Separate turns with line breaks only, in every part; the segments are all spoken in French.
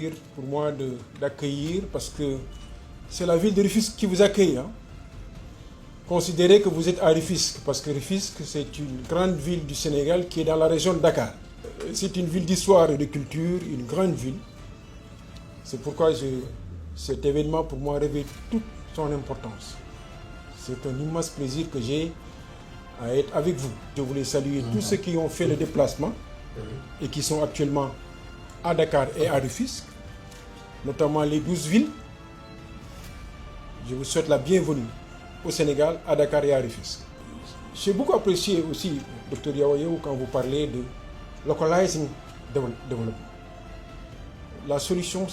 plaisir pour moi d'accueillir parce que c'est la ville de Rufisque qui vous accueille. Hein. Considérez que vous êtes à Rufisque parce que Rufisque c'est une grande ville du Sénégal qui est dans la région de Dakar. C'est une ville d'histoire et de culture, une grande ville. C'est pourquoi cet événement pour moi revêt toute son importance. C'est un immense plaisir que j'ai à être avec vous. Je voulais saluer tous ceux qui ont fait le déplacement et qui sont actuellement à Dakar et à Rufisque, notamment les 12 villes. Je vous souhaite la bienvenue au Sénégal, à Dakar et à Rufisque. J'ai beaucoup apprécié aussi, Dr Yawayo, quand vous parlez de localizing development. La solution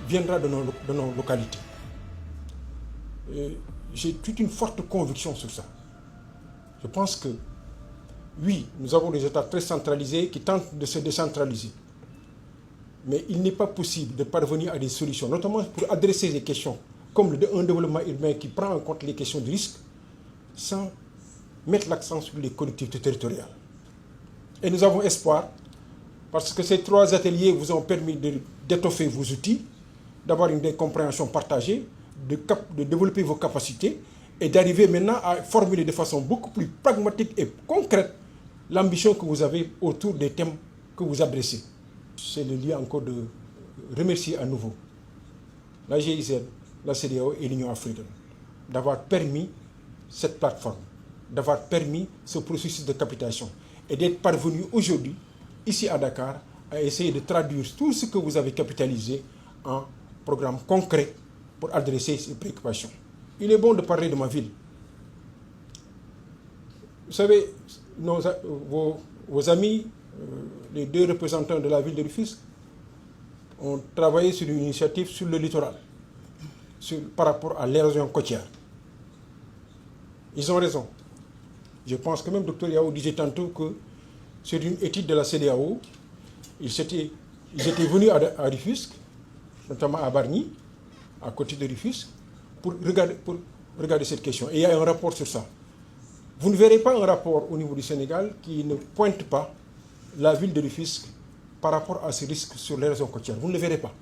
viendra de nos localités. J'ai toute une forte conviction sur ça. Je pense que, oui, nous avons des États très centralisés qui tentent de se décentraliser. Mais il n'est pas possible de parvenir à des solutions, notamment pour adresser des questions comme un développement urbain qui prend en compte les questions de risque, sans mettre l'accent sur les collectivités territoriales. Et nous avons espoir, parce que ces 3 ateliers vous ont permis d'étoffer vos outils, d'avoir une compréhension partagée, de développer vos capacités et d'arriver maintenant à formuler de façon beaucoup plus pragmatique et concrète l'ambition que vous avez autour des thèmes que vous adressez. C'est le lieu encore de remercier à nouveau la GIZ, la CEDEAO et l'Union africaine d'avoir permis cette plateforme, d'avoir permis ce processus de capitalisation et d'être parvenu aujourd'hui, ici à Dakar, à essayer de traduire tout ce que vous avez capitalisé en programme concret pour adresser ces préoccupations. Il est bon de parler de ma ville. Vous savez, vos amis, les 2 représentants de la ville de Rufisque, ont travaillé sur une initiative sur le littoral, par rapport à l'érosion côtière. Ils ont raison. Je pense que même Dr Yao disait tantôt que sur une étude de la CEDEAO, ils étaient venus à Rufisque, notamment à Bargny, à côté de Rufisque, pour regarder cette question. Et il y a un rapport sur ça. Vous ne verrez pas un rapport au niveau du Sénégal qui ne pointe pas la ville de Rufisque par rapport à ce risque sur l'érosion côtière. Vous ne le verrez pas.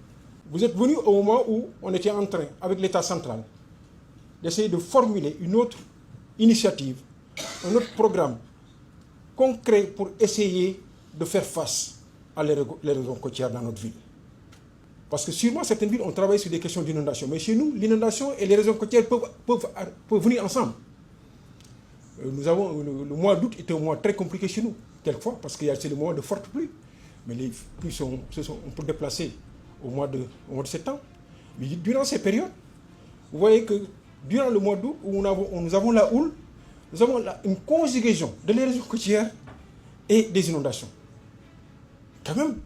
Vous êtes venus au moment où on était en train, avec l'État central, d'essayer de formuler une autre initiative, un autre programme concret pour essayer de faire face à l'érosion côtière dans notre ville. Parce que sûrement, certaines villes ont travaillé sur des questions d'inondation. Mais chez nous, l'inondation et l'érosion côtière peuvent venir ensemble. Nous avons, le mois d'août était un mois très compliqué chez nous, quelquefois, parce que c'est le mois de fortes pluies. Mais les pluies on peut déplacer au mois de septembre. Mais durant ces périodes, vous voyez que durant le mois d'août, où nous avons la houle, nous avons une conjugaison de l'érosion côtière et des inondations. Quand même,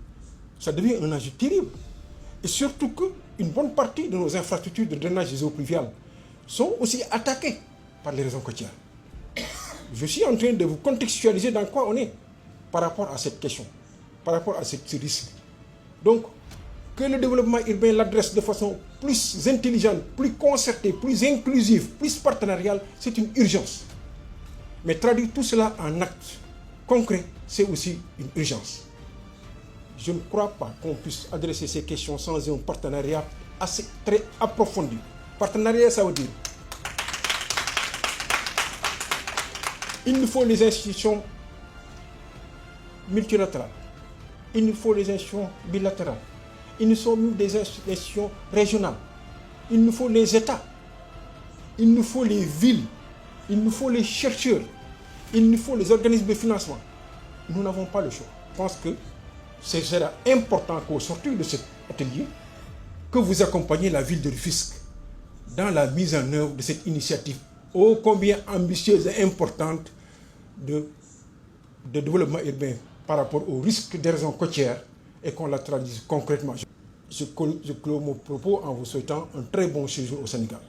ça devient un enjeu terrible. Et surtout qu'une bonne partie de nos infrastructures de drainage des eaux pluviales sont aussi attaquées par l'érosion côtière. Je suis en train de vous contextualiser dans quoi on est par rapport à cette question, par rapport à ce risque. Donc, que le développement urbain l'adresse de façon plus intelligente, plus concertée, plus inclusive, plus partenariale, c'est une urgence. Mais traduire tout cela en actes concrets, c'est aussi une urgence. Je ne crois pas qu'on puisse adresser ces questions sans un partenariat assez très approfondi. Partenariat, ça veut dire il nous faut les institutions multilatérales, il nous faut les institutions bilatérales, il nous faut des institutions régionales, il nous faut les États, il nous faut les villes, il nous faut les chercheurs, il nous faut les organismes de financement. Nous n'avons pas le choix. Je pense que ce sera important qu'au sortir de cet atelier, que vous accompagniez la ville de Rufisque dans la mise en œuvre de cette initiative ô combien ambitieuse et importante de développement urbain par rapport au risque d'érosion côtière et qu'on la traduise concrètement. Je clôt mon propos en vous souhaitant un très bon séjour au Sénégal.